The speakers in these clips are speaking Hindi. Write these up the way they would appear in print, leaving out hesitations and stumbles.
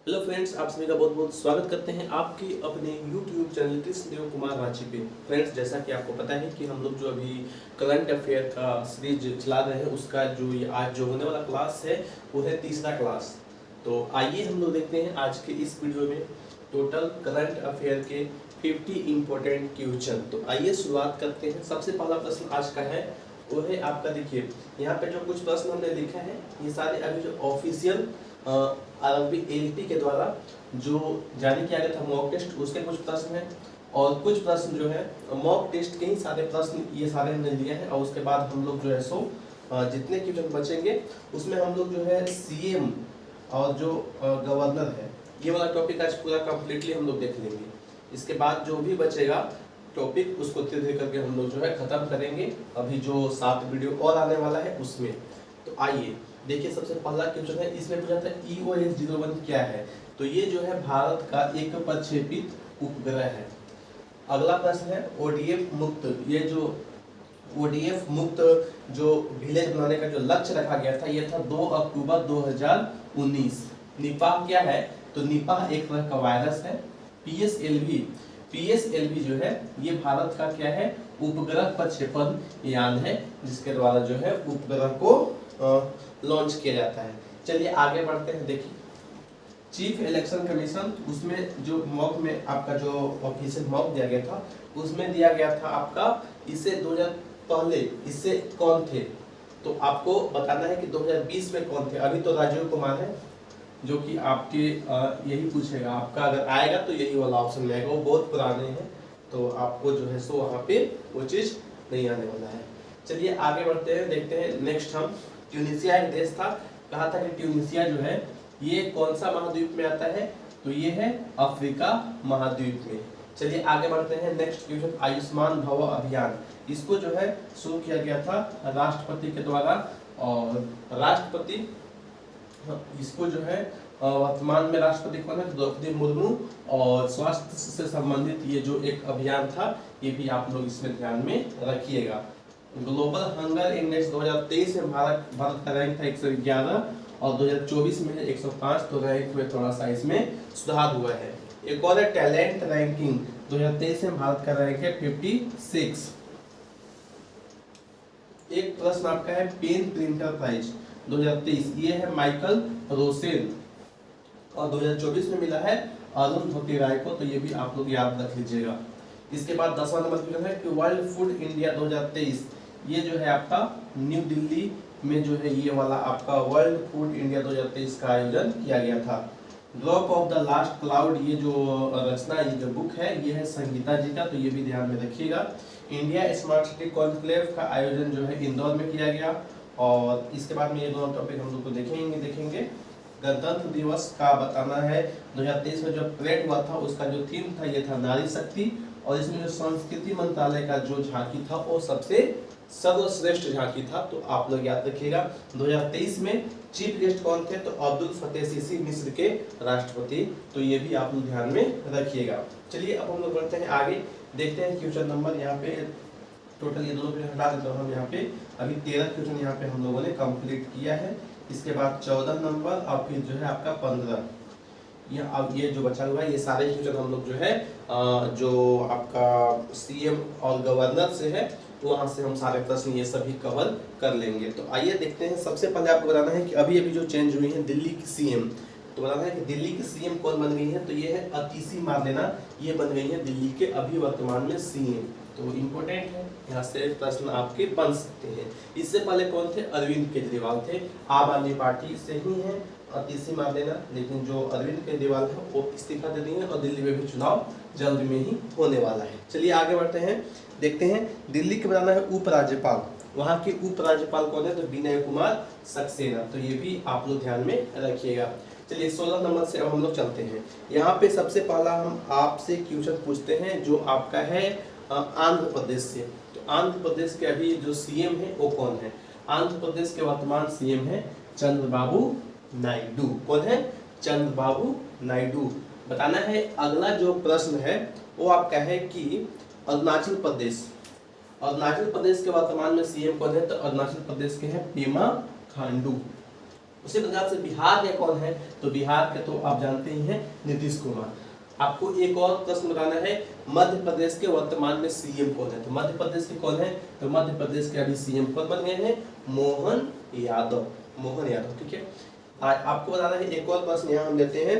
हेलो फ्रेंड्स, आप सभी का बहुत बहुत स्वागत करते हैं आपके अपने YouTube चैनल कृष्णदेव कुमार रांची पे। फ्रेंड्स, जैसा कि आपको पता है कि हम लोग जो अभी करंट अफेयर का सीरीज चला रहे हैं, उसका जो ये आज जो होने वाला क्लास है वो है तीसरा क्लास। तो आइए हम लोग देखते हैं आज के इस वीडियो में टोटल करंट अफेयर के 50 इम्पोर्टेंट क्वेश्चन। तो आइए शुरुआत करते हैं। सबसे पहला प्रश्न आज का है वो है आपका, देखिए यहाँ पे जो कुछ प्रश्न हमने लिखा है ये सारे अभी जो ऑफिशियल RRB-LP के द्वारा जो जारी किया गया था मॉक टेस्ट, उसके कुछ प्रश्न हैं और कुछ प्रश्न जो है मॉक टेस्ट के ही सारे प्रश्न ये सारे हमने लिए हैं। और उसके बाद हम लोग जो है सो जितने क्वेश्चन बचेंगे उसमें हम लोग जो है CM और जो गवर्नर है ये वाला टॉपिक आज पूरा कम्प्लीटली हम लोग देख लेंगे। इसके बाद जो भी बचेगा टॉपिक उसको धीरे धीरे करके हम लोग जो है खत्म करेंगे, अभी जो 7 वीडियो और आने वाला है उसमें। तो आइए देखिए, सबसे पहला क्वेश्चन है, इसमें पूछा था EOS-01 क्या है। तो ये जो है भारत का एक प्रक्षेपित उपग्रह है। अगला प्रश्न है ODF मुक्त, ये जो ODF मुक्त जो विलेज बनाने का जो लक्ष्य रखा गया था ये था 2 अक्टूबर 2019। निपाह क्या है, तो निपाह एक तरह का वायरस है। PSLV जो है ये भारत का क्या है, उपग्रह प्रक्षेपण यान है जिसके द्वारा जो है उपग्रह को लॉन्च किया जाता है। चलिए आगे बढ़ते हैं। देखिए चीफ इलेक्शन कमीशन, उसमें जो मॉक में आपका जो ऑफिशियल मॉक दिया गया था उसमें दिया गया था आपका, इससे 2000 पहले इससे कौन थे, तो आपको बताना है कि 2020 में कौन थे। अभी तो राजीव कुमार है जो कि आपके यही पूछेगा, आपका अगर आएगा तो यही वाला ऑप्शन में आएगा, वो बहुत पुराने हैं तो आपको जो है सो वहाँ पे वो चीज़ नहीं आने वाला है। चलिए आगे बढ़ते हैं, देखते हैं नेक्स्ट हम ट्यूनीशिया एक देश था, कहा था कि ट्यूनीशिया जो है ये कौन सा महाद्वीप में आता है, तो ये है अफ्रीका महाद्वीप में। चलिए आगे बढ़ते हैं नेक्स्ट क्वेश्चन, आयुष्मान भव अभियान, इसको जो है शुरू किया गया था राष्ट्रपति के द्वारा और राष्ट्रपति इसको जो है वर्तमान में राष्ट्रपति कौन है, द्रौपदी मुर्मू। और स्वास्थ्य से संबंधित ये जो एक अभियान था ये भी आप लोग इसमें ध्यान में रखिएगा। ग्लोबल हंगर इंडेक्स 2023 में भारत का रैंक था 111 और 2024 में 105, तो रैंक में थोड़ा सा इसमें सुधार हुआ है। एक और है टैलेंट रैंकिंग, 2023 में भारत का रैंक है 56। एक प्रश्न आपका है पेन प्रिंटर प्राइज 2023, ये है माइकल रोसेन और 2024 में मिला है अरुण धोती राय को, तो ये भी आप लोग याद रख लीजिएगा। इसके बाद 10वां नंबर क्वेश्चन है कि वर्ल्ड फूड इंडिया 2023, ये जो है आपका न्यू दिल्ली में जो है ये वाला आपका वर्ल्ड फूड इंडिया 2023 का आयोजन किया गया था। Drop of the last cloud, ये जो रचना, ये जो बुक है ये है संगीता जी का, तो ये भी ध्यान में रखिएगा। इंडिया स्मार्ट सिटी कॉन्क्लेव का आयोजन जो है इंदौर में किया गया। और इसके बाद में ये दोनों टॉपिक हम लोग को देखेंगे। गणतंत्र दिवस का बताना है 2023 में जो परेड हुआ था उसका जो थीम था ये था नारी शक्ति, और इसमें जो संस्कृति मंत्रालय का जो झांकी था वो सबसे सर्वश्रेष्ठ झांकी था, तो आप लोग याद रखिएगा। 2023 में चीफ गेस्ट कौन थे, तो अब्दुल फतेह सीसी मिस्र के राष्ट्रपति, तो ये भी आप लोग ध्यान में रखिएगा। चलिए अब हम लोग बढ़ते हैं आगे, देखते हैं क्वेश्चन नंबर। यहाँ पे टोटल ये दोनों क्वेश्चन हटा देते हैं हम, यहाँ पे अभी 13 क्वेश्चन यहाँ पे हम लोगों ने कंप्लीट किया है। इसके बाद 14 नंबर और फिर जो है आपका 15, अब ये जो बचा हुआ है ये सारे क्वेश्चन हम लोग जो है जो आपका CM और गवर्नर से है वहाँ से हम सारे प्रश्न ये सभी कवर कर लेंगे। तो आइए देखते हैं। सबसे पहले आपको बताना है कि अभी जो चेंज हुई है दिल्ली की CM, तो बताना है कि दिल्ली की CM कौन बन गई है, तो ये है अतिशी मार्लेना, ये बन गई है दिल्ली के अभी वर्तमान में CM, तो इम्पोर्टेंट है, यहाँ से प्रश्न आपके बन सकते हैं। इससे पहले कौन थे, अरविंद केजरीवाल थे, आम आदमी पार्टी से ही है अतिशी मार्लेना, लेकिन जो अरविंद केजरीवाल है वो इस्तीफा दे देंगे और दिल्ली में भी चुनाव जल्द में ही होने वाला है। चलिए आगे बढ़ते हैं, देखते हैं। दिल्ली के बनाना है उपराज्यपाल, वहाँ के उपराज्यपाल कौन है, तो विनय कुमार सक्सेना, तो ये भी आप लोग ध्यान में रखिएगा। चलिए 16 नंबर से अब हम लोग चलते हैं। यहाँ पे सबसे पहला हम आपसे क्वेश्चन पूछते हैं जो आपका है आंध्र प्रदेश से। तो आंध्र प्रदेश के अभी जो CM है वो कौन है, आंध्र प्रदेश के वर्तमान CM है चंद्रबाबू नायडू। कौन है, चंद्रबाबू नायडू। बताना है अगला जो प्रश्न है वो आपका है कि अरुणाचल प्रदेश के वर्तमान में CM कौन है, तो अरुणाचल प्रदेश के हैं पेमा खांडू। उसी प्रकार से बिहार के कौन है, तो बिहार के तो आप जानते ही हैं नीतीश कुमार। आपको एक और प्रश्न बताना है, मध्य प्रदेश के वर्तमान में सीएम कौन है, तो मध्य प्रदेश के कौन है, तो मध्य प्रदेश के अभी सीएम कौन बन गए हैं, मोहन यादव, मोहन यादव। ठीक है, आपको बताना है एक और प्रश्न यहाँ हम लेते हैं,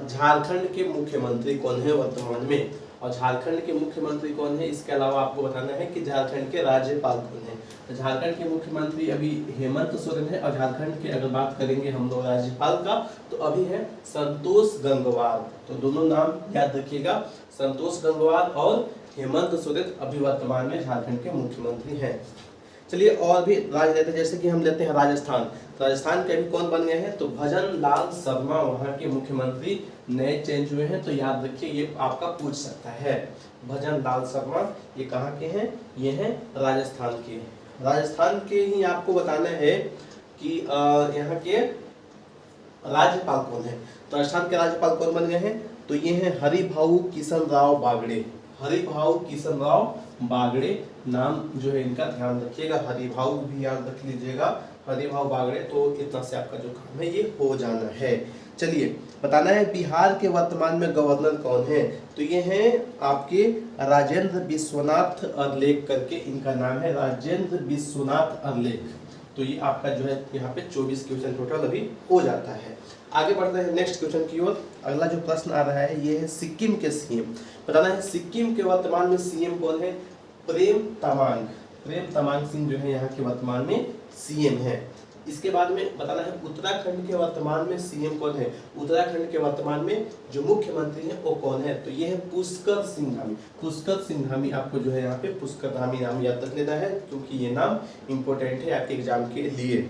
झारखंड के मुख्यमंत्री कौन है वर्तमान में, और झारखंड के मुख्यमंत्री कौन है, इसके अलावा आपको बताना है कि झारखंड के राज्यपाल कौन है। तो झारखंड के मुख्यमंत्री अभी हेमंत सोरेन है, और झारखंड की अगर बात करेंगे हम लोग राज्यपाल का, तो अभी है संतोष गंगवार। तो दोनों नाम याद रखिएगा, संतोष गंगवार और हेमंत सोरेन अभी वर्तमान में झारखंड के मुख्यमंत्री हैं। चलिए और भी राज्य लेते हैं, जैसे कि हम लेते हैं राजस्थान। राजस्थान के अभी कौन बन गए हैं, तो भजन लाल शर्मा वहाँ के मुख्यमंत्री नए चेंज हुए हैं। तो याद रखिए ये आपका पूछ सकता है, भजन लाल शर्मा ये कहाँ के हैं, ये हैं राजस्थान के। राजस्थान के ही आपको बताना है कि यहाँ के राज्यपाल कौन है। तो राजस्थान के राज्यपाल कौन बन गए हैं, तो ये हैं हरिभाऊ किशन राव बागड़े। हरिभाऊ किशन राव बागड़े नाम जो है इनका ध्यान रखिएगा, हरिभाऊ भी याद रख लीजिएगा, हरिभाऊ बागड़े। तो इतना से आपका जो काम है ये हो जाना है। चलिए बताना है बिहार के वर्तमान में गवर्नर कौन है, तो ये हैं आपके राजेंद्र विश्वनाथ अरलेख करके इनका नाम है, राजेंद्र विश्वनाथ अरलेख। तो ये आपका जो है यहाँ पे 24 क्वेश्चन टोटल अभी हो जाता है। आगे बढ़ते हैं नेक्स्ट क्वेश्चन की ओर। अगला जो प्रश्न आ रहा है ये है सिक्किम के सीएम। बताना है सिक्किम के वर्तमान में सीएम कौन है, प्रेम तमांग। प्रेम तमांग सिंह जो है यहाँ के वर्तमान में सीएम है। इसके बाद में बताना है उत्तराखंड के वर्तमान में सीएम कौन है। उत्तराखंड के वर्तमान में जो मुख्यमंत्री है वो कौन है, तो ये है पुष्कर सिंह धामी। पुष्कर सिंह धामी आपको जो है यहाँ पे पुष्कर धामी नाम याद रख लेना है, क्योंकि ये नाम इंपॉर्टेंट है आपके एग्जाम के लिए।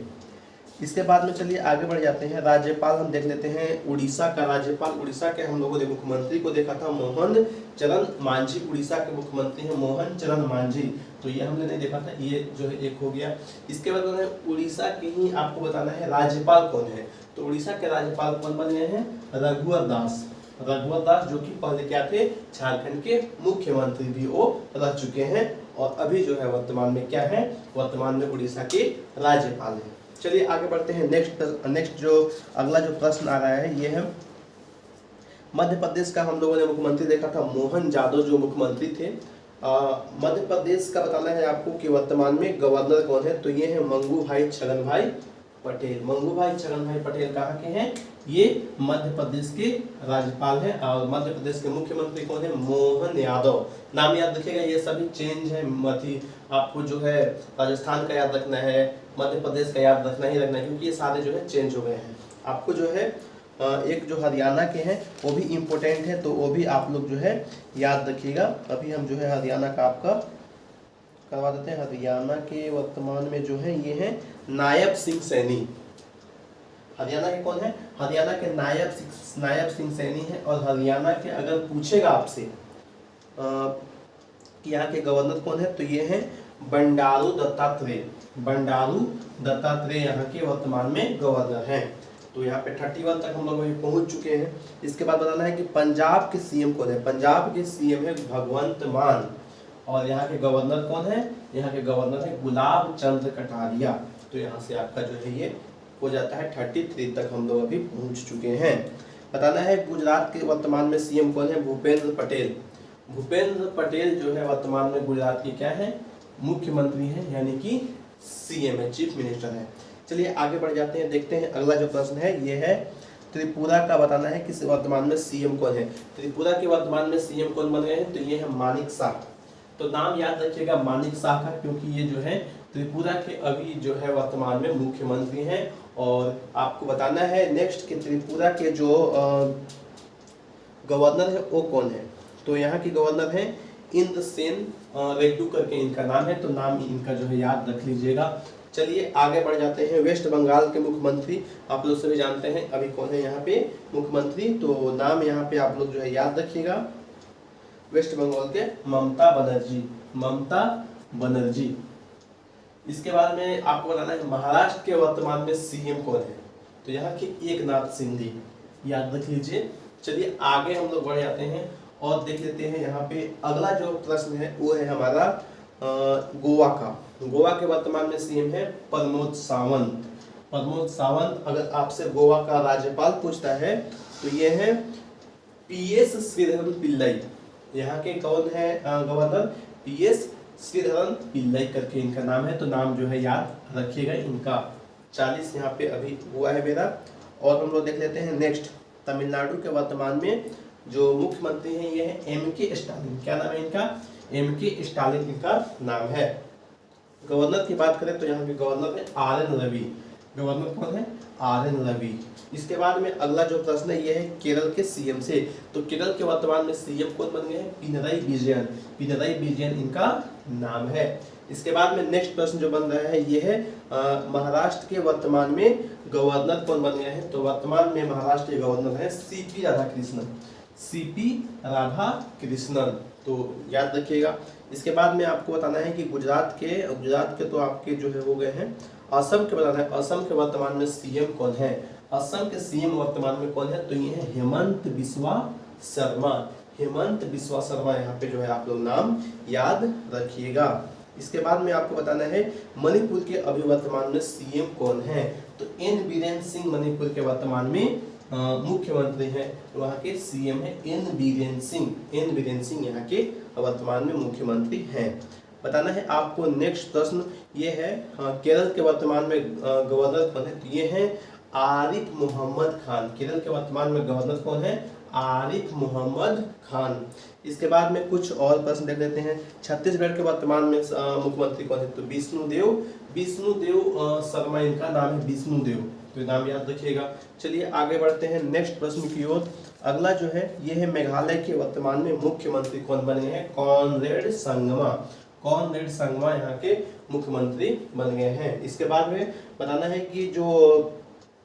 इसके बाद में चलिए आगे बढ़ जाते हैं। राज्यपाल हम देख लेते हैं उड़ीसा का राज्यपाल। उड़ीसा के हम लोगों ने मुख्यमंत्री को देखा था मोहन चरण मांझी। उड़ीसा के मुख्यमंत्री हैं मोहन चरण मांझी, तो ये हमने नहीं देखा था, ये जो है एक हो गया। इसके बाद में उड़ीसा के ही आपको बताना है राज्यपाल कौन है। तो उड़ीसा के राज्यपाल कौन बन गए हैं, रघुवर दास। रघुवर दास जो कि पहले क्या थे, झारखंड के मुख्यमंत्री भी वो रह चुके हैं, और अभी जो है वर्तमान में क्या है, वर्तमान में उड़ीसा के राज्यपाल है। चलिए आगे बढ़ते हैं। नेक्स्ट जो अगला जो प्रश्न आ रहा है ये है मध्य प्रदेश का। हम लोगों ने मुख्यमंत्री देखा था मोहन यादव जो मुख्यमंत्री थे। मध्य प्रदेश का बताना है आपको कि वर्तमान में गवर्नर कौन है, तो ये है मंगू भाई छगन भाई पटेल। मंगू भाई छगन भाई पटेल कहाँ के हैं, ये मध्य प्रदेश के राज्यपाल हैं। और मध्य प्रदेश के मुख्यमंत्री कौन है, मोहन यादव। नाम याद रखिएगा, ये सभी चेंज है। आपको जो है राजस्थान का याद रखना है, मध्य प्रदेश का याद रखना ही रखना है, क्योंकि ये सारे जो है चेंज हो गए हैं। आपको जो है एक जो हरियाणा के हैं वो भी इम्पोर्टेंट है, तो वो भी आप लोग जो है याद रखिएगा। अभी हम जो है हरियाणा का आपका करवा देते हैं। हरियाणा के वर्तमान में जो है ये है नायब सिंह सैनी। हरियाणा के कौन है, हरियाणा के नायब सिंह सैनी है। और हरियाणा के अगर पूछेगा आपसे कि यहाँ के गवर्नर कौन है, तो ये है बंडारू दत्तात्रेय। बंडारू दत्तात्रेय यहाँ के वर्तमान में गवर्नर हैं। तो यहाँ पे 31 तक हम लोग पहुँच चुके हैं। इसके बाद बताना है कि पंजाब के सीएम कौन है। पंजाब के सीएम है भगवंत मान, और यहाँ के गवर्नर कौन है, यहाँ के गवर्नर है गुलाब चंद्र कटारिया। तो यहाँ से आपका जो है ये हो जाता है 33 तक हम लोग अभी पहुँच चुके हैं। बताना है गुजरात के वर्तमान में सीएम कौन है, भूपेंद्र पटेल। भूपेंद्र पटेल जो है वर्तमान में गुजरात के क्या है, मुख्यमंत्री हैं, यानी कि सीएम है, चीफ मिनिस्टर है। चलिए आगे बढ़ जाते हैं, देखते हैं अगला जो प्रश्न है ये है त्रिपुरा का। बताना है कि वर्तमान में सीएम कौन है। त्रिपुरा के वर्तमान में सीएम कौन बन गए हैं, तो ये है मानिक शाह। तो नाम याद रखिएगा मानिक शाह का, क्योंकि ये जो है त्रिपुरा के अभी जो है वर्तमान में मुख्यमंत्री हैं। और आपको बताना है नेक्स्ट कि त्रिपुरा के जो गवर्नर है वो कौन है। तो यहाँ के गवर्नर हैं इंद्रसेन रेड्डी करके इनका नाम है, तो नाम इनका जो है याद रख लीजिएगा। चलिए आगे बढ़ जाते हैं। वेस्ट बंगाल के मुख्यमंत्री आप लोग सभी जानते हैं अभी कौन है यहाँ पे मुख्यमंत्री, तो नाम यहाँ पे आप लोग जो है याद रखिएगा। वेस्ट बंगाल के ममता बनर्जी, ममता बनर्जी। इसके बाद में आपको बताना है महाराष्ट्र के वर्तमान में सीएम कौन है, तो यहाँ के एकनाथ शिंदे, याद रख लीजिए। चलिए आगे हम लोग बढ़ जाते हैं और देख लेते हैं यहाँ पे अगला जो प्रश्न है वो है हमारा गोवा का। गोवा के वर्तमान में सीएम है प्रमोद सावंत। प्रमोद सावंत। अगर आपसे गोवा का राज्यपाल पूछता है तो ये है PS श्रीधरन पिल्लई। यहाँ के कौन है गवर्नर? PS श्रीधरन पिल्लई करके इनका नाम है, तो नाम जो है याद रखिएगा इनका। 40 यहाँ पे अभी हुआ है मेरा। और हम लोग देख लेते हैं नेक्स्ट, तमिलनाडु के वर्तमान में जो मुख्यमंत्री हैं ये है MK स्टालिन। क्या नाम है इनका? MK स्टालिन इनका नाम है। गवर्नर की बात करें तो यहाँ के गवर्नर है RN रवि। गवर्नर कौन है? RN रवि। इसके बाद में अगला जो प्रश्न है ये है केरल के CM से। तो केरल के वर्तमान में CM कौन बन गए हैं? पिनराई विजयन। पिनराई विजयन इनका नाम है। इसके बाद में नेक्स्ट प्रश्न जो बन रहा है ये है महाराष्ट्र के वर्तमान में गवर्नर कौन बन गए हैं? तो वर्तमान में महाराष्ट्र के गवर्नर है CP राधाकृष्णन। CP राधाकृष्णन, तो याद रखिएगा। इसके बाद में आपको बताना है कि गुजरात के तो आपके जो है हो गए हैं। असम के बताना है, असम के वर्तमान में CM कौन है? असम के CM वर्तमान में कौन है? तो ये है हेमंत बिस्वा शर्मा। हेमंत बिस्वा शर्मा यहाँ पे जो है आप लोग नाम याद रखिएगा। इसके बाद में आपको बताना है मणिपुर के अभी वर्तमान में CM कौन है? तो N बीरेन सिंह मणिपुर के वर्तमान में मुख्यमंत्री हैं। वहाँ के CM है N बीरेन सिंह। N बीरेन सिंह यहाँ के वर्तमान में मुख्यमंत्री हैं। बताना है आपको नेक्स्ट प्रश्न ये है केरल के वर्तमान में गवर्नर कौन है? तो ये है आरिफ मोहम्मद खान। केरल के वर्तमान में गवर्नर कौन है? आरिफ मोहम्मद खान। इसके बाद में कुछ और प्रश्न देख लेते हैं। छत्तीसगढ़ के वर्तमान में मुख्यमंत्री कौन है? तो विष्णुदेव शर्मा इनका नाम है, विष्णुदेव। तो नाम याद रखिएगा। चलिए आगे बढ़ते हैं नेक्स्ट प्रश्न की ओर। अगला जो है ये है मेघालय के वर्तमान में मुख्यमंत्री कौन बने हैं? कॉनरेड संगमा। कॉनरेड संगमा यहाँ के मुख्यमंत्री बन गए हैं। इसके बाद में बताना है कि जो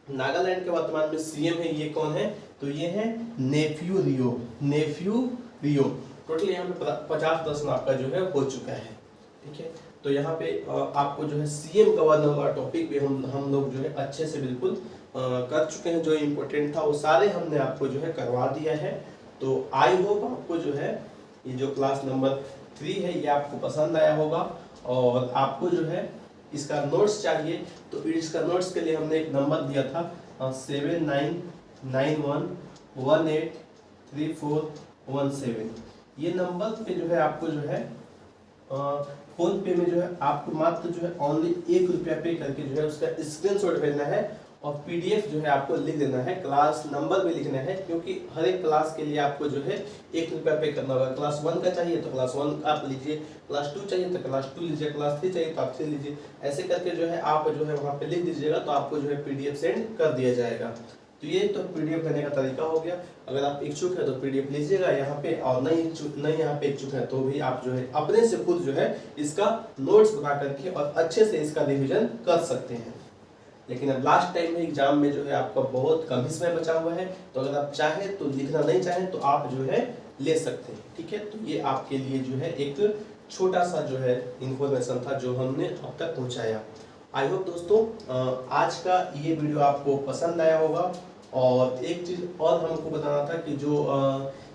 नागालैंड के वर्तमान में CM है ये कौन है? तो ये है नेफ्यू रियो। नेफ्यू रियो। टोटल यहाँ पे 50 प्रश्न आपका जो है हो चुका है। ठीक है, तो यहाँ पे आपको जो है CM गवर्नर वाला टॉपिक भी हम लोग जो है अच्छे से बिल्कुल कर चुके हैं। जो इम्पोर्टेंट था वो सारे हमने आपको जो है करवा दिया है। तो आई होप आपको जो है ये जो क्लास नंबर 3 है ये आपको पसंद आया होगा। और आपको जो है इसका नोट्स चाहिए तो इसका नोट्स के लिए हमने एक नंबर दिया था 7991183417। ये नंबर पे जो है आपको जो है फोन पे में जो है आपको मात्र जो है ओनली 1 रुपया पे करके जो है उसका स्क्रीनशॉट भेजना है और PDF जो है आपको लिख देना है, क्लास नंबर भी लिखना है, क्योंकि हर एक क्लास के लिए आपको जो है 1 रुपया पे करना होगा। क्लास 1 का चाहिए तो क्लास 1 आप लीजिए, क्लास 2 चाहिए तो क्लास 2 लीजिए, क्लास 3 चाहिए तो आप 3 लीजिए। ऐसे करके जो है आप जो है वहाँ पे लिख दीजिएगा तो आपको जो है PDF सेंड कर दिया जाएगा। तो ये तो PDF लेने का तरीका हो गया। अगर आप इच्छुक है तो PDF लीजिएगा यहाँ पे, और नहीं यहाँ पे इच्छुक है तो भी आप जो है अपने से खुद जो है इसका नोट्स बना करके और अच्छे से इसका रिविजन कर सकते हैं। लेकिन अब लास्ट टाइम में एग्जाम में जो है आपका बहुत कम ही समय बचा हुआ है, तो अगर आप चाहें तो लिखना नहीं चाहें तो आप जो है ले सकते हैं। ठीक है, तो ये आपके लिए जो है एक छोटा सा जो है इन्फॉर्मेशन था जो हमने अब तक पहुंचाया। आई होप दोस्तों आज का ये वीडियो आपको पसंद आया होगा। और एक चीज़ और हमको बताना था कि जो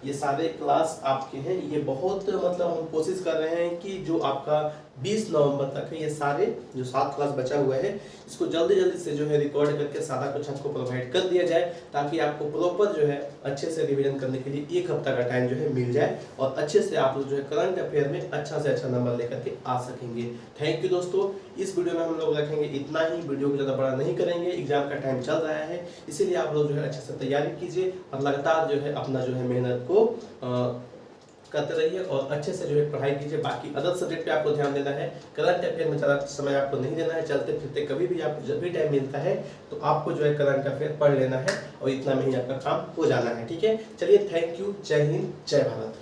ये सारे क्लास आपके हैं ये बहुत मतलब हम कोशिश कर रहे हैं कि जो आपका 20 नवंबर तक है ये सारे जो 7 क्लास बचा हुआ है इसको जल्दी से जो है रिकॉर्ड करके सारा कुछ आपको प्रोवाइड कर दिया जाए, ताकि आपको प्रॉपर जो है अच्छे से रिवीजन करने के लिए 1 हफ्ता का टाइम जो है मिल जाए और अच्छे से आप लोग जो है करंट अफेयर में अच्छा से अच्छा नंबर लेकर के आ सकेंगे। थैंक यू दोस्तों। इस वीडियो में हम लोग रखेंगे इतना ही, वीडियो को ज़्यादा बड़ा नहीं करेंगे, एग्जाम का टाइम चल रहा है, इसीलिए आप लोग जो है अच्छे से तैयारी कीजिए और लगातार जो है अपना जो है मेहनत को करते रहिए और अच्छे से जो है पढ़ाई कीजिए। बाकी अदर सब्जेक्ट पे आपको ध्यान देना है, करंट अफेयर में ज़्यादा समय आपको नहीं देना है। चलते फिरते कभी भी आपको जब भी टाइम मिलता है तो आपको जो है करंट अफेयर पढ़ लेना है और इतना में ही आपका काम हो जाना है। ठीक है, चलिए थैंक यू। जय हिंद, जय भारत।